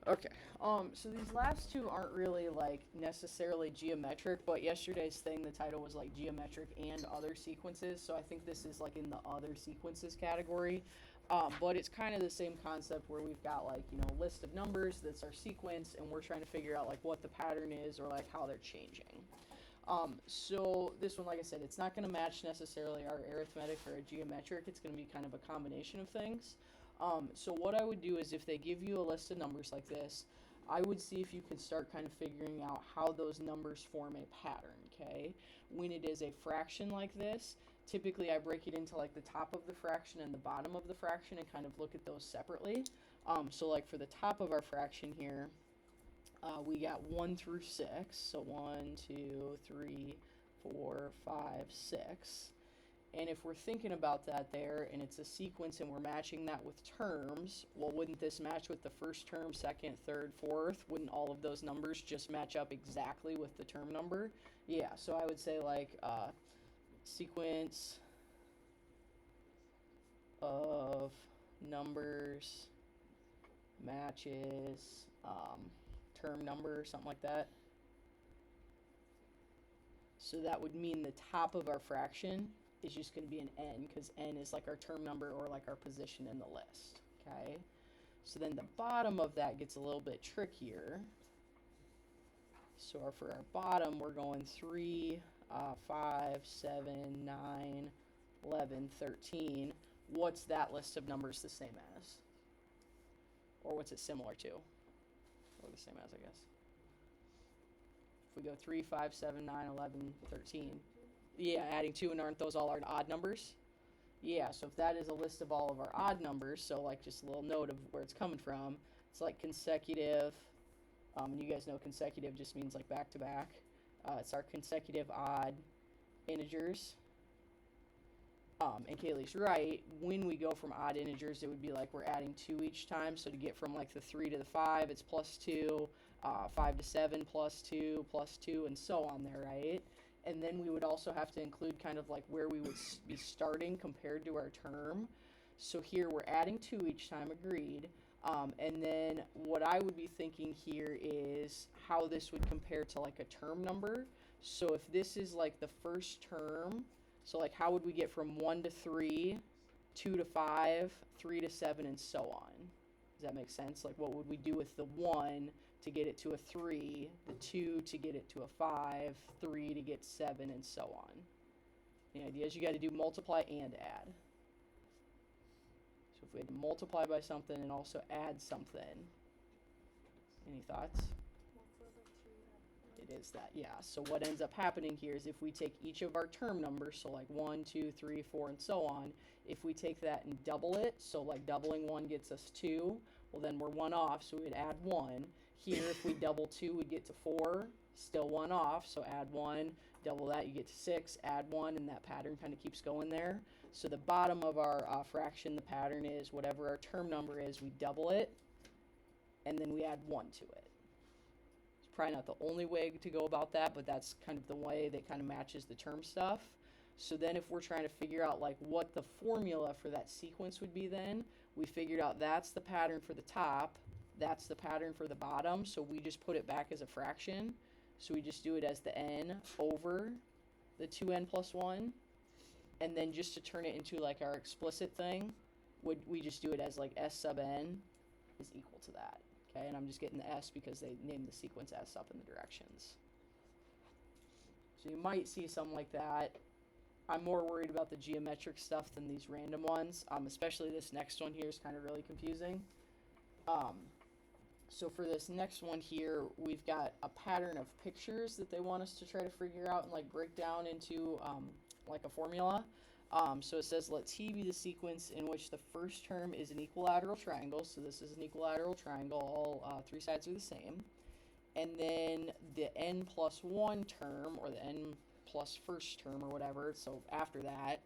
Okay. So these last two aren't really like necessarily geometric, but yesterday's thing, the title was like geometric and other sequences. So I think this is like in the other sequences category. But it's kind of the same concept where we've got like, a list of numbers that's our sequence, and we're trying to figure out like what the pattern is or like how they're changing. So this one, like I said, it's not going to match necessarily our arithmetic or a geometric. It's going to be kind of a combination of things. So what I would do is if they give you a list of numbers like this, I would see if you can start kind of figuring out how those numbers form a pattern, okay? When it is a fraction like this, typically I break it into like the top of the fraction and the bottom of the fraction and kind of look at those separately. So like for the top of our fraction here, we got 1 through 6, so 1, 2, 3, 4, 5, 6. And if we're thinking about that there, and it's a sequence and we're matching that with terms, well, wouldn't this match with the first term, second, third, fourth? Wouldn't all of those numbers just match up exactly with the term number? Yeah, so I would say like sequence of numbers matches term number or something like that. So that would mean the top of our fraction is just going to be an n, because n is like our term number or like our position in the list. Okay, so then the bottom of that gets a little bit trickier. So for our bottom, we're going 3, 5, 7, 9, 11, 13. What's that list of numbers the same as? Or what's it similar to? Or the same as, I guess. If we go 3, 5, 7, 9, 11, 13. Yeah, adding 2, and aren't those all our odd numbers? Yeah, so if that is a list of all of our odd numbers, so like just a little note of where it's coming from, it's like consecutive, and you guys know consecutive just means like back to back. It's our consecutive odd integers. And Kaylee's right, when we go from odd integers, it would be like we're adding 2 each time. So to get from like the 3 to the 5, it's plus 2, 5 to 7, plus 2, and so on there, right? And then we would also have to include kind of like where we would be starting compared to our term. So here we're adding 2 each time, agreed. And then what I would be thinking here is how this would compare to like a term number. So if this is like the first term, so like how would we get from 1 to 3, 2 to 5, 3 to 7, and so on? Does that make sense? Like what would we do with the 1 to get it to a 3, the 2 to get it to a 5, 3 to get 7, and so on? The idea is you got to do multiply and add. So if we had to multiply by something and also add something, any thoughts? It is that, yeah. So what ends up happening here is if we take each of our term numbers, so like 1, 2, 3, 4, and so on, if we take that and double it, so like doubling 1 gets us 2, well then we're 1 off, so we'd add 1. Here, if we double 2, we get to 4, still 1 off, so add 1, double that, you get to 6, add 1, and that pattern kind of keeps going there. So the bottom of our fraction, the pattern is whatever our term number is, we double it, and then we add 1 to it. Probably not the only way to go about that, but that's kind of the way that kind of matches the term stuff. So then if we're trying to figure out like what the formula for that sequence would be, then we figured out that's the pattern for the top, that's the pattern for the bottom, so we just put it back as a fraction. So we just do it as the n over the 2n plus 1, and then just to turn it into like our explicit thing, we just do it as like s sub n is equal to that. Okay, and I'm just getting the S because they named the sequence S up in the directions. So you might see something like that. I'm more worried about the geometric stuff than these random ones, especially this next one here is kind of really confusing. So for this next one here, we've got a pattern of pictures that they want us to try to figure out and like break down into like a formula. So it says, let T be the sequence in which the first term is an equilateral triangle. So this is an equilateral triangle. All 3 sides are the same. And then the n plus 1 term, or the n plus first term, or whatever. So after that,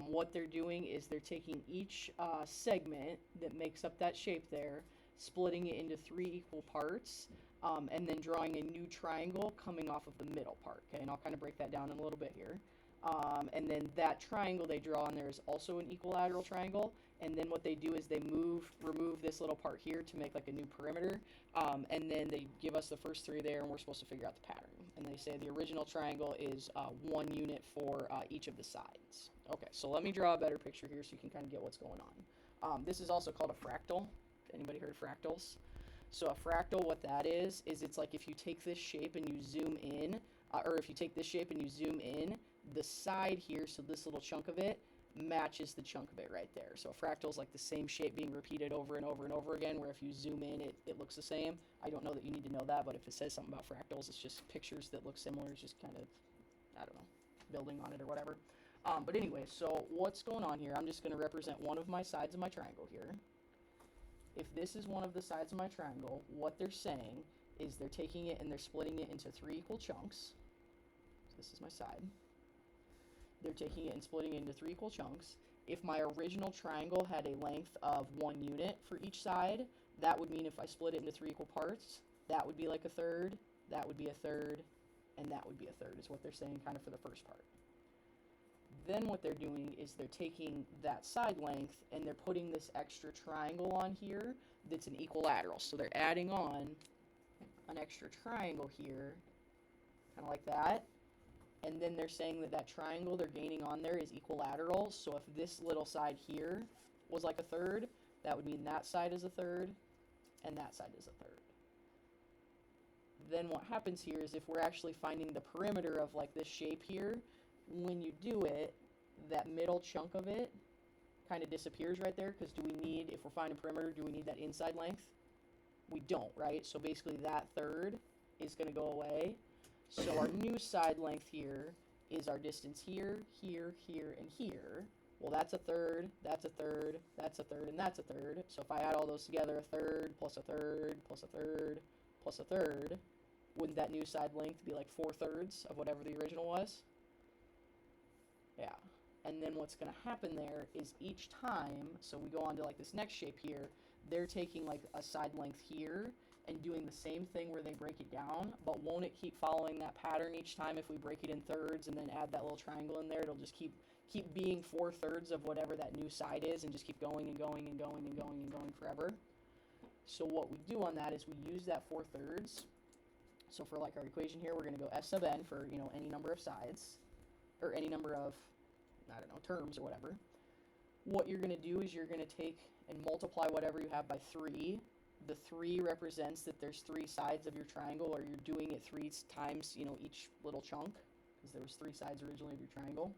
what they're doing is they're taking each segment that makes up that shape there, splitting it into 3 equal parts, and then drawing a new triangle coming off of the middle part. Okay, and I'll kind of break that down in a little bit here. And then that triangle they draw on there is also an equilateral triangle. And then what they do is they remove this little part here to make like a new perimeter. And then they give us the first three there, and we're supposed to figure out the pattern. And they say the original triangle is 1 unit for each of the sides. Okay, so let me draw a better picture here so you can kind of get what's going on. This is also called a fractal. Anybody heard of fractals? So a fractal, what that is it's like if you take this shape and you zoom in, or if you take this shape and you zoom in, the side here, so this little chunk of it, matches the chunk of it right there. So a fractal is like the same shape being repeated over and over and over again, where if you zoom in, it looks the same. I don't know that you need to know that, but if it says something about fractals, it's just pictures that look similar. It's just kind of, I don't know, building on it or whatever. But anyway, so what's going on here, I'm just going to represent one of my sides of my triangle here. If this is one of the sides of my triangle, what they're saying is they're taking it and they're splitting it into 3 equal chunks. So this is my side. They're taking it and splitting it into 3 equal chunks. If my original triangle had a length of 1 unit for each side, that would mean if I split it into 3 equal parts, that would be like a third, that would be a third, and that would be a third, is what they're saying kind of for the first part. Then what they're doing is they're taking that side length and they're putting this extra triangle on here that's an equilateral. So they're adding on an extra triangle here, kind of like that. And then they're saying that that triangle they're gaining on there is equilateral. So if this little side here was like a third, that would mean that side is a third and that side is a third. Then what happens here is if we're actually finding the perimeter of like this shape here, when you do it, that middle chunk of it kind of disappears right there, because do we need, if we're finding perimeter, do we need that inside length? We don't, right? So basically that third is going to go away. So our new side length here is our distance here, here, here, and here. Well, that's a third, that's a third, that's a third, and that's a third. So if I add all those together, a third, plus a third, plus a third, plus a third, wouldn't that new side length be like 4/3 of whatever the original was? Yeah. And then what's going to happen there is each time, so we go on to like this next shape here, they're taking like a side length here and doing the same thing where they break it down, but won't it keep following that pattern each time if we break it in thirds and then add that little triangle in there? It'll just keep being 4/3 of whatever that new side is and just keep going and going and going and going and going forever. So what we do on that is we use that 4/3. So for like our equation here, we're going to go f sub n for, any number of sides, or any number of, I don't know, terms or whatever. What you're going to do is you're going to take and multiply whatever you have by 3. The 3 represents that there's 3 sides of your triangle, or you're doing it 3 times, each little chunk, because there was 3 sides originally of your triangle.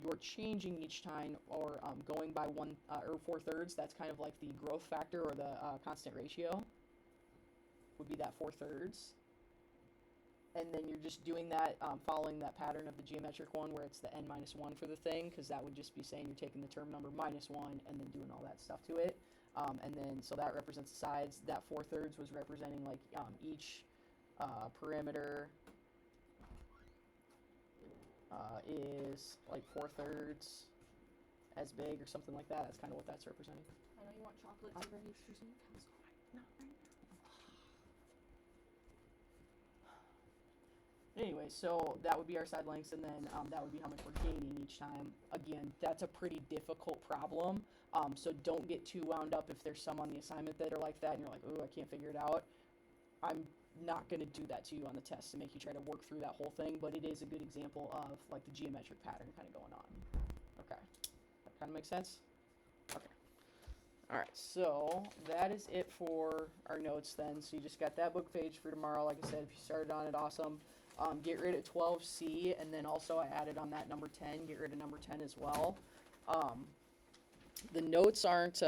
You're changing each time, or going by 1 or 4/3. That's kind of like the growth factor, or the constant ratio would be that 4/3. And then you're just doing that, following that pattern of the geometric one where it's the n minus 1 for the thing, because that would just be saying you're taking the term number minus 1 and then doing all that stuff to it. And then, so that represents the sides. That 4/3 was representing like each perimeter is like 4/3 as big or something like that. That's kind of what that's representing. I know you want chocolate to raise for some council. Anyway, so that would be our side lengths, and then that would be how much we're gaining each time. Again, that's a pretty difficult problem, so don't get too wound up if there's some on the assignment that are like that, and you're like, oh, I can't figure it out. I'm not going to do that to you on the test to make you try to work through that whole thing, but it is a good example of like the geometric pattern kind of going on. Okay, that kind of makes sense? Okay. All right, so that is it for our notes then. So you just got that book page for tomorrow. Like I said, if you started on it, awesome. Get rid of 12C, and then also I added on that number 10, get rid of number 10 as well. The notes aren't